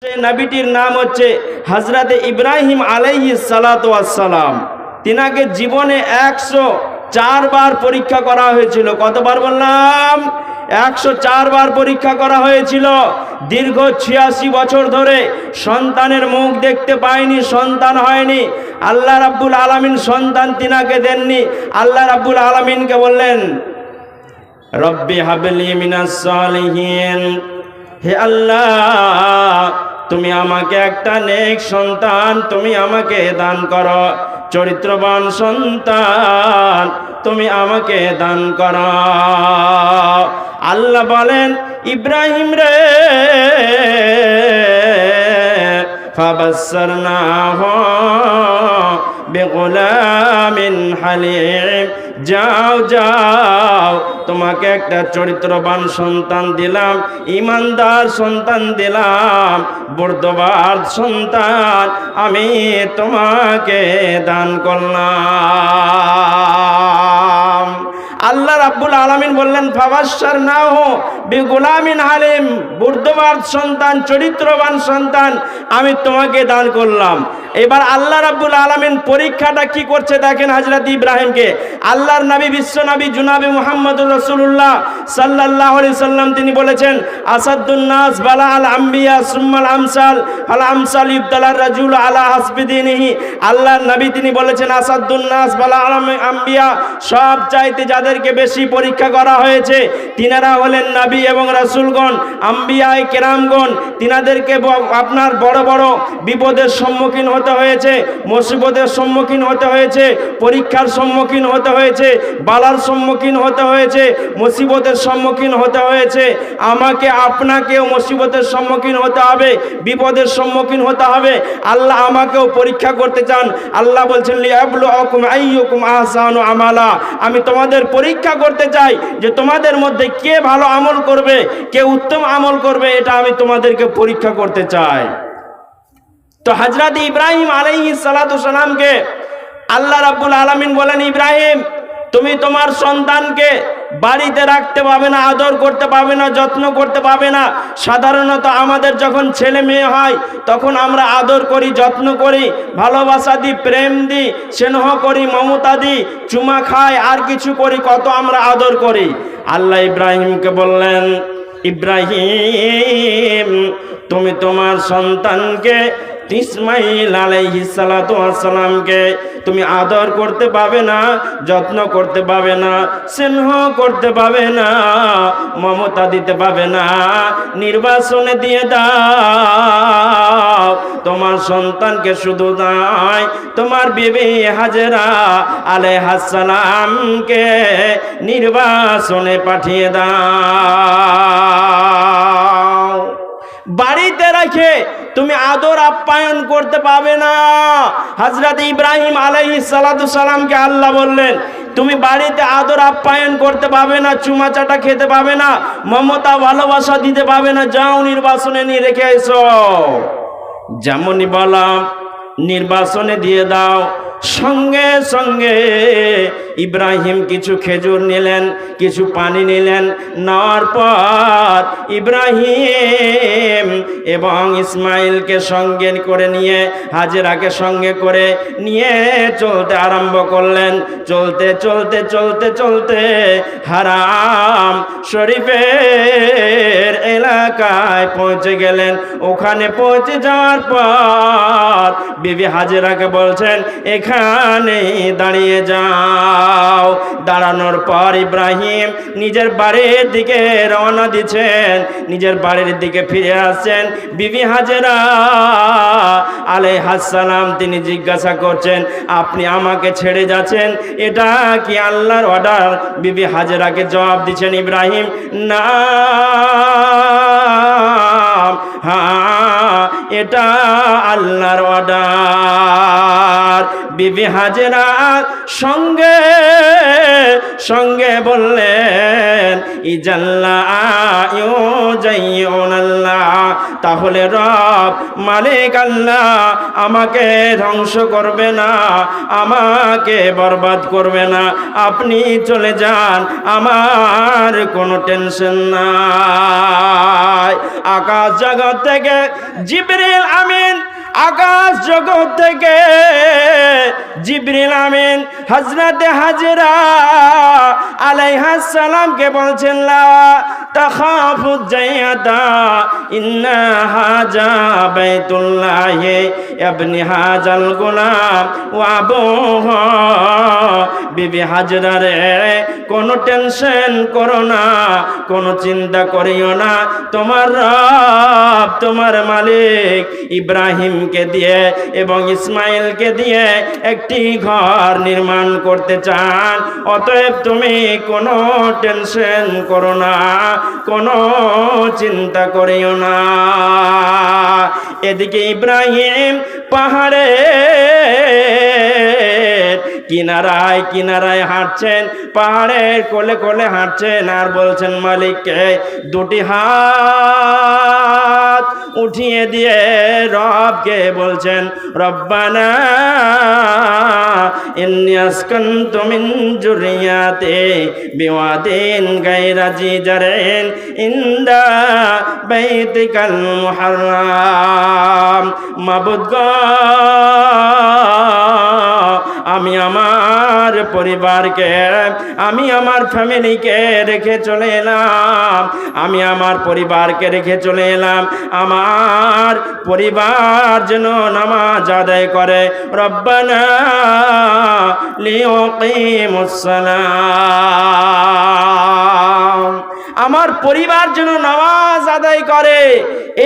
সেই নবীটির নাম হচ্ছে হযরত ইব্রাহিম আলাইহিস সালাতু ওয়াস সালাম। তিনাকে জীবনে 104 বার পরীক্ষা করা হয়েছিল। কতবার বললাম? 104 বার পরীক্ষা করা হয়েছিল। দীর্ঘ 86 বছর ধরে সন্তানের মুখ দেখতে পায়নি, সন্তান হয়নি। আল্লাহ রাব্বুল আলামিন সন্তান তিনাকে দেননি। আল্লাহ রাব্বুল আলামিনকে বললেন, রব্বি হাবলি মিনাস সালিহিন, হে আল্লাহ তুমি আমাকে একটা নেক সন্তান তুমি আমাকে দান করো, চরিত্রবান সন্তান তুমি আমাকে দান করো। আল্লাহ বলেন, ইব্রাহিম রে ফাবাসসারনাহু বিগুলামিন হালিম, যাও যাও তোমাকে একটা চরিত্রবান সন্তান দিলাম, ইমানদার সন্তান দিলাম, বুর্দবান সন্তান আমি তোমাকে দান করলাম। আল্লাহ রাব্বুল আলামিন বললেন, ফাবাসসারনাহু বিগুলামিন হালিম, বুর্দবান সন্তান, চরিত্রবান সন্তান আমি তোমাকে দান করলাম। এবার আল্লাহ রাব্বুল আলামিন পরীক্ষাটা কি করছে দেখেন হযরত ইব্রাহিমকে। আল্লাহর নবী, বিশ্ব নবী জনাবে মুহাম্মদুর রাসূলুল্লাহ সাল্লাল্লাহু আলাইহি সাল্লাম তিনি বলেছেন, আসাদুন নাস বালা আল আম্বিয়া সুম্মাল আমসাল আল আমসাল ইবতালার রাজুল আলা হাসবি দীনিহি। আল্লাহর নবী তিনি বলেছেন, আসাদুন নাস বালা আল আম্বিয়া, সব চাইতে যাদেরকে বেশি পরীক্ষা করা হয়েছে তিনারা হলেন নবী এবং রাসূলগণ, আম্বিয়ায়ে কেরামগণ। তিনাদেরকে আপনার বড় বড় বিপদের সম্মুখীন হতে হয়েছে, মুসিবতের সম্মুখীন হতে হয়েছে, পরীক্ষার সম্মুখীন হতে হয়েছে, বালার সম্মুখীন হতে হয়েছে, মুসিবতের সম্মুখীন হতে হয়েছে। আমাকে আপনাকেও মুসিবতের সম্মুখীন হতে হবে, বিপদের সম্মুখীন হতে হবে। আল্লাহ আমাকেও পরীক্ষা করতে চান। আল্লাহ বলছেন, লিয়াবলুকুম আইয়ুকুম আহসানু আমালা, আমি তোমাদের পরীক্ষা করতে চাই যে তোমাদের মধ্যে কে ভালো আমল করবে, কে উত্তম আমল করবে, এটা আমি তোমাদেরকে পরীক্ষা করতে চাই। তো হযরত ইব্রাহিম আলাইহিস সালাতু সালামকে আল্লাহ রাব্বুল আলামিন বলেন, ইব্রাহিম তুমি তোমার সন্তানকে বাড়িতে রাখতে পাবে না, আদর করতে পাবে না, যত্ন করতে পাবে না। সাধারণত আমাদের যখন ছেলে মেয়ে হয় তখন আমরা আদর করি, যত্ন করি, ভালোবাসা দিই, প্রেম দিই, স্নেহ করি, মমতা দিই, চুমা খাই, আর কিছু করি, কত আমরা আদর করি। আল্লাহ ইব্রাহিমকে বললেন, ইব্রাহিম তুমি তোমার সন্তানকে ইসমাইল আলাইহিস সালাতু ওয়াস সালামকে তুমি আদর করতে পাবে না, যত্ন করতে পাবে না, স্নেহ করতে পাবে না, মমতা দিতে পাবে না, নির্বাসনে দিয়ে দাও। তোমার সন্তানকে শুধু নয়, তোমার বিবি হাজেরা আলাইহিস সালামকে নির্বাসনে পাঠিয়ে দাও। বাড়িতে রেখে তুমি আদর আপ্যায়ন করতে পাবে না। হযরত ইব্রাহিম আলাইহিস সালাতু সালামকে আল্লাহ বললেন, তুমি বাড়িতে আদর আপ্যায়ন করতে পাবে না, চুমা চাটা খেতে পাবে না, মমতা ভালোবাসা দিতে পাবে না, যাও নির্বাসনে নিয়ে রেখে এসো। যেমনই বললাম নির্বাসনে দিয়ে দাও। সঙ্গে সঙ্গে ইব্রাহিম কিছু খেজুর নিলেন, কিছু পানি নিলেন, নেওয়ার পর ইব্রাহিম এবং ইসমাইলকে সঙ্গে করে নিয়ে, হাজেরাকে সঙ্গে করে নিয়ে চলতে আরম্ভ করলেন। চলতে চলতে চলতে চলতে হারাম শরীফের এলাকায় পৌঁছে গেলেন। ওখানে পৌঁছে যাওয়ার পর বিবি হাজেরাকে বলছেন, এখানে দাঁড়িয়ে যাও। দাঁড়ানোর পর ইব্রাহিম নিজের বাড়ির দিকে রওনা দিচ্ছেন, নিজের বাড়ির দিকে ফিরে আসছেন। বিবি হাজেরা আলাইহিস সালাম তিনি জিজ্ঞাসা করছেন, আপনি আমাকে ছেড়ে যাচ্ছেন, এটা কি আল্লাহর অর্ডার? বিবি হাজেরাকে জবাব দিচ্ছেন ইব্রাহিম, না, হ্যাঁ এটা আল্লাহর অর্ডার। বিবি হাজেরা সঙ্গে সঙ্গে বললেন, ইজাল্লাহ, তাহলে রব মালিক আল্লাহ আমাকে ধ্বংস করবে না, আমাকে বরবাদ করবে না, আপনি চলে যান, আমার কোনো টেনশন নাই। আকাশ জাগা জগৎ থেকে জিবরিল আমিন, আকাশ জগৎ থেকে জিবরিল আমিন হযরতে হাজরা আলাইহিস সালামকে বলছেন, লা তাখাফু জাইয়াতা ইন্না হাজা বাইতুল্লাহ ইবনি হাজাল গোলাম ওয়া আবুহু। বিবি হাজরা রে, কোনো টেনশন করো না, কোনো চিন্তা করিও না, তোমার রব, তোমার মালিক ইব্রাহিমকে দিয়ে এবং ইসমাইলকে দিয়ে একটি ঘর নির্মাণ করতে চান। অতএব তুমি কোনো টেনশন করো না, কোনো চিন্তা করিও না। এদিকে ইব্রাহিম পাহাড়ে কিনারায় কিনারায় হাঁটছেন, পাহাড়ের কোলে কোলে হাঁটছেন, আর বলছেন মালিককে দুটি হাত উঠিয়ে দিয়ে রবকে বলছেন, রব্বানা ইন্নী আসকানতু মিন যুররিয়াতি বিওয়াদিন গায়রা জি জারইন ইনদা বাইতিকাল মুহাররাম। মাবুদ গো, আমি আমার পরিবারকে, আমি আমার ফ্যামিলিকে রেখে চলে এলাম, আমি আমার পরিবারকে রেখে চলে এলাম, আমার পরিবার যেন নামাজ আদায় করে। রব্বানা লিয়ুকিমুস সালাম, আমার পরিবার যেন নামাজ আদায় করে।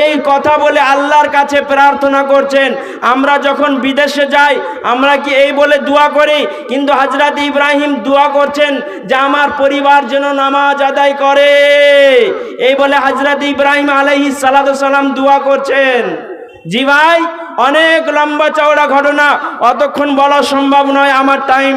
এই কথা বলে আল্লাহর কাছে প্রার্থনা করছেন। আমরা যখন বিদেশে যাই আমরা কি এই বলে দোয়া করি? কিন্তু হযরত ইব্রাহিম দোয়া করছেন যে আমার পরিবার যেন নামাজ আদায় করে, এই বলে হযরত ইব্রাহিম আলাইহিস সালাতু সালাম দোয়া করছেন। জি ভাই, অনেক লম্বা চওড়া ঘটনা, অতক্ষণ বলা সম্ভব নয়। আমার টাইম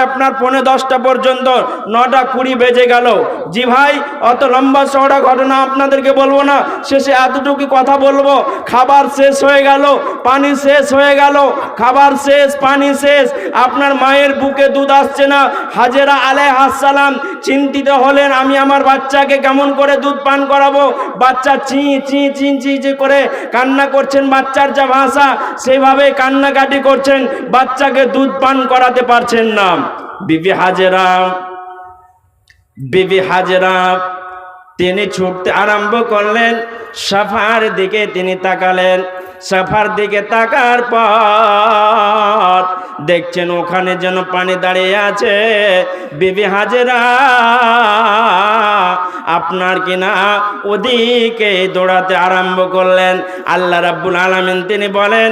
আপনার 9:45 পর্যন্ত, 9:20 বেজে গেল। জি ভাই, অত লম্বা চওড়া ঘটনা আপনাদেরকে বলবো না, শেষে এতটুকু কথা বলবো। খাবার শেষ হয়ে গেল, পানি শেষ হয়ে গেল, খাবার শেষ, পানি শেষ, আপনার মায়ের বুকে দুধ আসছে না। হাজেরা আলাইহিস সালাম চিন্তিত হলেন, আমি আমার বাচ্চাকে কেমন করে দুধ পান করাবো? বাচ্চা চি চি চি চি চি করে কান্না করছেন, বাচ্চার যা ভাষা সেভাবে কান্নাকাটি করছেন, বাচ্চাকে দুধ পান করাতে পারছেন না। বিবি হাজেরা তিনি ছুটতে আরম্ভ করলেন, সাফার দিকে তিনি তাকালেন। সাফার দিকে তাকার পর দেখছেন ওখানে যেন পানি দাঁড়িয়ে আছে। বিবি হাজেরা আপনার কিনা ওদিকে দৌড়াতে আরম্ভ করলেন। আল্লাহ রাব্বুল আলামিন তিনি বলেন,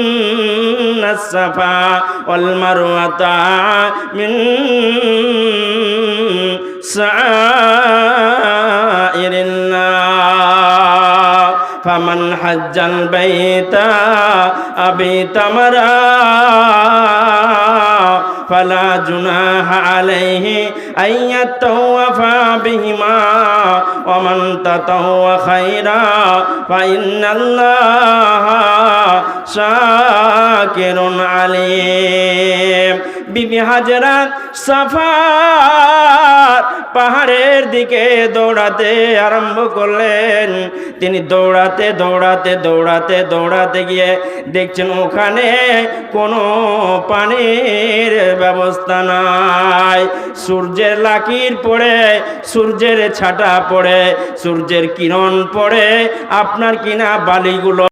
ইন্নাস সাফা ওয়াল মারওয়াতা মিন শাআইরিল্লাহ ফামান হাজ্জাল বাইতা আবি তামারা ফালা জুনাহা আলাইহি আইয়াতাওয়াফা বিহিমা ওয়া মান তাতাওয়া খায়রা ফা ইন্নাল্লাহা শাকিরুন আলিম। বিবি হাজেরা সাফার পাহাড়ের দিকে দৌড়াতে আরম্ভ করলেন। তিনি দৌড়াতে দৌড়াতে দৌড়াতে দৌড়াতে গিয়ে দেখছেন ওখানে কোনো পানির ব্যবস্থা নাই। সূর্যের লাকির পড়ে, সূর্যের ছাটা পড়ে, সূর্যের কিরণ পড়ে আপনার কিনা বালিগুলো